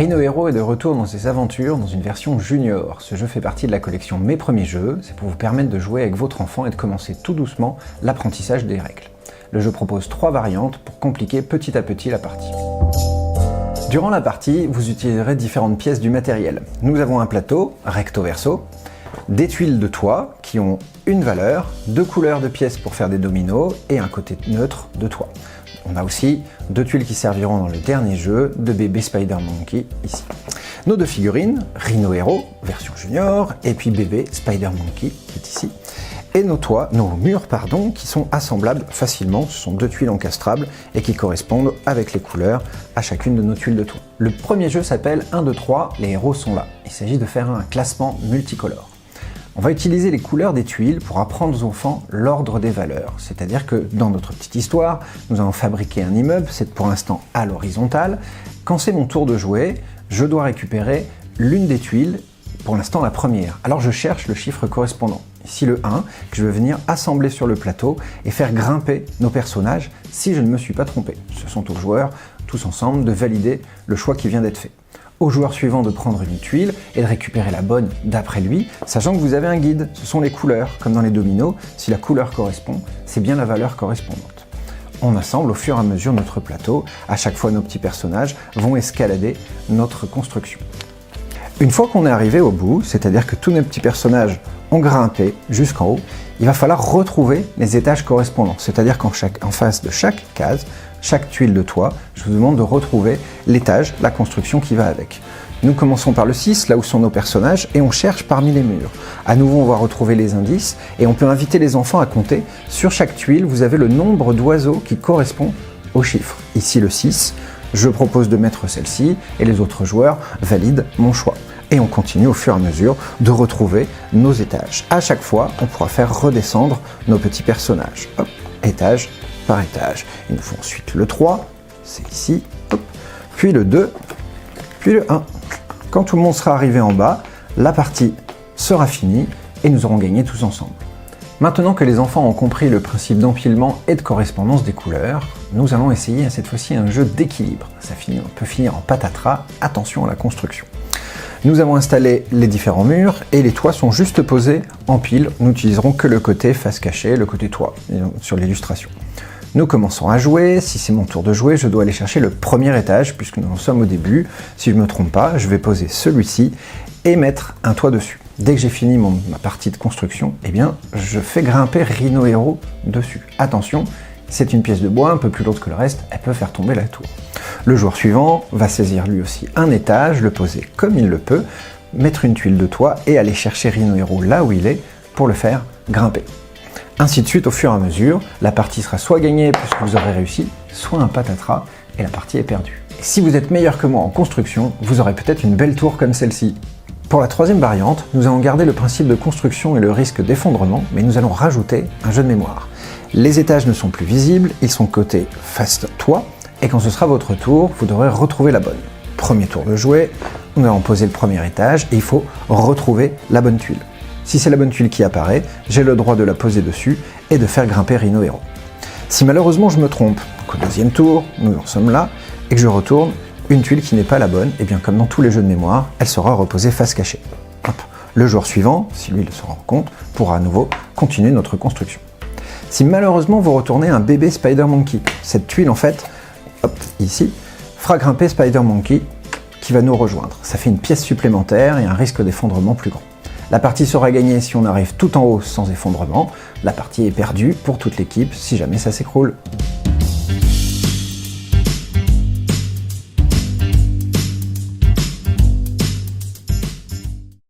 Rhino Hero est de retour dans ses aventures dans une version junior. Ce jeu fait partie de la collection Mes Premiers Jeux, c'est pour vous permettre de jouer avec votre enfant et de commencer tout doucement l'apprentissage des règles. Le jeu propose 3 variantes pour compliquer petit à petit la partie. Durant la partie, vous utiliserez différentes pièces du matériel. Nous avons un plateau, recto verso, des tuiles de toit qui ont une valeur, 2 couleurs de pièces pour faire des dominos et un côté neutre de toit. On a aussi 2 tuiles qui serviront dans le dernier jeu de bébé Spider Monkey ici. Nos 2 figurines, Rhino Hero, version junior, et puis bébé Spider Monkey qui est ici. Et nos murs, qui sont assemblables facilement. Ce sont 2 tuiles encastrables et qui correspondent avec les couleurs à chacune de nos tuiles de toit. Le premier jeu s'appelle 1, 2, 3, les héros sont là. Il s'agit de faire un classement multicolore. On va utiliser les couleurs des tuiles pour apprendre aux enfants l'ordre des valeurs. C'est-à-dire que dans notre petite histoire, nous allons fabriquer un immeuble, c'est pour l'instant à l'horizontale. Quand c'est mon tour de jouer, je dois récupérer l'une des tuiles, pour l'instant la première. Alors je cherche le chiffre correspondant. Ici le 1, que je vais venir assembler sur le plateau et faire grimper nos personnages si je ne me suis pas trompé. Ce sont aux joueurs, tous ensemble, de valider le choix qui vient d'être fait. Au joueur suivant de prendre une tuile et de récupérer la bonne d'après lui, sachant que vous avez un guide, ce sont les couleurs, comme dans les dominos, si la couleur correspond, c'est bien la valeur correspondante. On assemble au fur et à mesure notre plateau, à chaque fois nos petits personnages vont escalader notre construction. Une fois qu'on est arrivé au bout, c'est-à-dire que tous nos petits personnages ont grimpé jusqu'en haut, il va falloir retrouver les étages correspondants, c'est-à-dire qu'en face de chaque case, chaque tuile de toit, je vous demande de retrouver l'étage, la construction qui va avec. Nous commençons par le 6, là où sont nos personnages, et on cherche parmi les murs. À nouveau, on va retrouver les indices, et on peut inviter les enfants à compter. Sur chaque tuile, vous avez le nombre d'oiseaux qui correspond au chiffre. Ici le 6, je propose de mettre celle-ci, et les autres joueurs valident mon choix. Et on continue au fur et à mesure de retrouver nos étages. À chaque fois, on pourra faire redescendre nos petits personnages. Hop, étage par étage. Il nous faut ensuite le 3, c'est ici, hop, puis le 2, puis le 1. Quand tout le monde sera arrivé en bas, la partie sera finie et nous aurons gagné tous ensemble. Maintenant que les enfants ont compris le principe d'empilement et de correspondance des couleurs, nous allons essayer cette fois-ci un jeu d'équilibre. Ça peut finir en patatras, attention à la construction. Nous avons installé les différents murs et les toits sont juste posés en pile. Nous n'utiliserons que le côté face cachée, le côté toit, sur l'illustration. Nous commençons à jouer. Si c'est mon tour de jouer, je dois aller chercher le premier étage puisque nous en sommes au début. Si je ne me trompe pas, je vais poser celui-ci et mettre un toit dessus. Dès que j'ai fini ma partie de construction, eh bien, je fais grimper Rhino Hero dessus. Attention, c'est une pièce de bois un peu plus lourde que le reste, elle peut faire tomber la tour. Le joueur suivant va saisir lui aussi un étage, le poser comme il le peut, mettre une tuile de toit et aller chercher Rhino Hero là où il est pour le faire grimper. Ainsi de suite, au fur et à mesure, la partie sera soit gagnée puisque vous aurez réussi, soit un patatras et la partie est perdue. Et si vous êtes meilleur que moi en construction, vous aurez peut-être une belle tour comme celle-ci. Pour la troisième variante, nous allons garder le principe de construction et le risque d'effondrement, mais nous allons rajouter un jeu de mémoire. Les étages ne sont plus visibles, ils sont côté face toit, et quand ce sera votre tour, vous devrez retrouver la bonne. Premier tour de jouer, nous allons poser le premier étage et il faut retrouver la bonne tuile. Si c'est la bonne tuile qui apparaît, j'ai le droit de la poser dessus et de faire grimper Rhino Hero. Si malheureusement je me trompe, au deuxième tour, nous en sommes là, et que je retourne une tuile qui n'est pas la bonne, et bien comme dans tous les jeux de mémoire, elle sera reposée face cachée. Hop. Le joueur suivant, si lui il se rend compte, pourra à nouveau continuer notre construction. Si malheureusement vous retournez un bébé Spider Monkey, cette tuile en fait, hop, ici, fera grimper Spider Monkey qui va nous rejoindre. Ça fait une pièce supplémentaire et un risque d'effondrement plus grand. La partie sera gagnée si on arrive tout en haut sans effondrement. La partie est perdue pour toute l'équipe si jamais ça s'écroule.